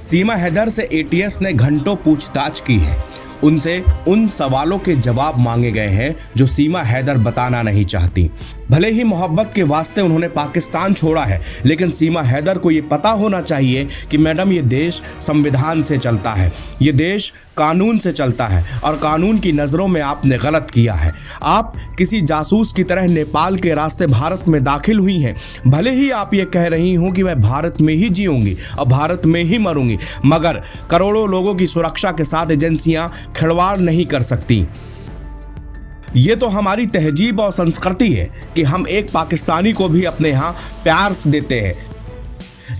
सीमा हैदर से एटीएस ने घंटों पूछताछ की है। उनसे उन सवालों के जवाब मांगे गए हैं जो सीमा हैदर बताना नहीं चाहती। भले ही मोहब्बत के वास्ते उन्होंने पाकिस्तान छोड़ा है, लेकिन सीमा हैदर को ये पता होना चाहिए कि मैडम, ये देश संविधान से चलता है, ये देश कानून से चलता है और कानून की नज़रों में आपने गलत किया है। आप किसी जासूस की तरह नेपाल के रास्ते भारत में दाखिल हुई हैं। भले ही आप ये कह रही हों कि मैं भारत में ही जीऊंगी और भारत में ही मरूंगी, मगर करोड़ों लोगों की सुरक्षा के साथ एजेंसियां खिलवाड़ नहीं कर सकती। ये तो हमारी तहजीब और संस्कृति है कि हम एक पाकिस्तानी को भी अपने यहाँ प्यार देते हैं।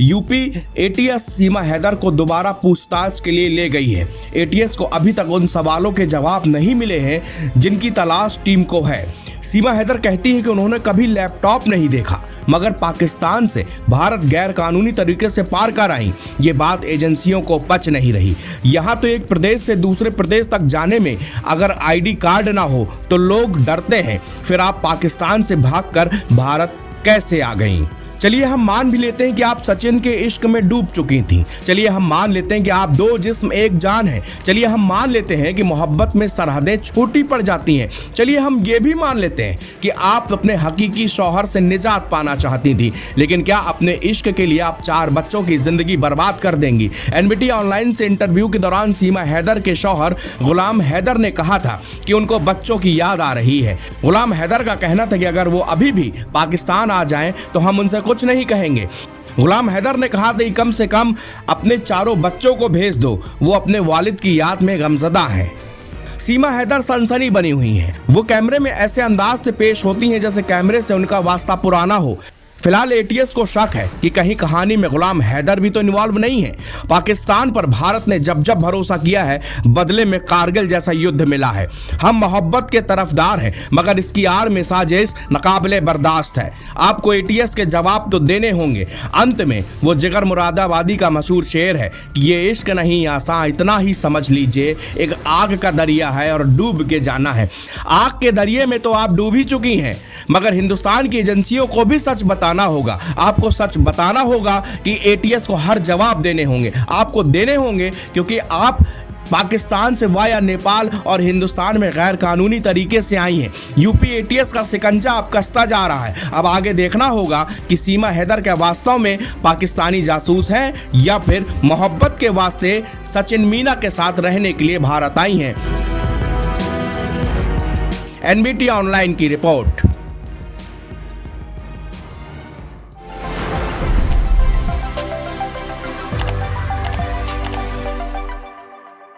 यूपी एटीएस सीमा हैदर को दोबारा पूछताछ के लिए ले गई है। एटीएस को अभी तक उन सवालों के जवाब नहीं मिले हैं जिनकी तलाश टीम को है। सीमा हैदर कहती है कि उन्होंने कभी लैपटॉप नहीं देखा, मगर पाकिस्तान से भारत गैर कानूनी तरीके से पार कर आई। ये बात एजेंसियों को पच नहीं रही। यहाँ तो एक प्रदेश से दूसरे प्रदेश तक जाने में अगर आईडी कार्ड ना हो तो लोग डरते हैं, फिर आप पाकिस्तान से भागकर भारत कैसे आ गईं? चलिए हम मान भी लेते हैं कि आप सचिन के इश्क में डूब चुकी थी। चलिए हम मान लेते हैं कि आप दो जिस्म एक जान है। चलिए हम मान लेते हैं कि मोहब्बत में सरहदें छोटी पड़ जाती हैं। चलिए हम ये भी मान लेते हैं कि आप अपने हकीकी शौहर से निजात पाना चाहती थी, लेकिन क्या अपने इश्क के लिए आप 4 बच्चों की जिंदगी बर्बाद कर देंगी? एनबीटी ऑनलाइन से इंटरव्यू के दौरान सीमा हैदर के शौहर गुलाम हैदर ने कहा था कि उनको बच्चों की याद आ रही है। गुलाम हैदर का कहना था कि अगर वो अभी भी पाकिस्तान आ जाएं तो हम उनसे कुछ नहीं कहेंगे। गुलाम हैदर ने कहा था कि कम से कम अपने 4 बच्चों को भेज दो, वो अपने वालिद की याद में गमज़दा हैं। सीमा हैदर सनसनी बनी हुई हैं। वो कैमरे में ऐसे अंदाज से पेश होती हैं जैसे कैमरे से उनका वास्ता पुराना हो। फिलहाल एटीएस को शक है कि कहीं कहानी में गुलाम हैदर भी तो इन्वॉल्व नहीं है। पाकिस्तान पर भारत ने जब जब भरोसा किया है, बदले में कारगिल जैसा युद्ध मिला है। हम मोहब्बत के तरफदार हैं, मगर इसकी आड़ में साजिश नाकाबिले बर्दाश्त है। आपको एटीएस के जवाब तो देने होंगे। अंत में वो जिगर मुरादाबादी का मशहूर शेर है कि ये इश्क नहीं आसान, इतना ही समझ लीजिए एक आग का दरिया है और डूब के जाना है। आग के दरिये में तो आप डूब ही चुकी हैं, मगर हिंदुस्तान की एजेंसियों को भी सच बताना होगा। आपको सच बताना होगा कि एटीएस को हर जवाब देने होंगे। आपको देने होंगे क्योंकि आप पाकिस्तान से वाया नेपाल और हिंदुस्तान में गैर कानूनी तरीके से आई हैं। यूपी एटीएस का शिकंजा अब कसता जा रहा है। अब आगे देखना होगा कि सीमा हैदर क्या वास्तव में पाकिस्तानी जासूस हैं या फिर मोहब्बत के वास्ते सचिन मीना के साथ रहने के लिए भारत आई हैं। एनबीटी ऑनलाइन की रिपोर्ट।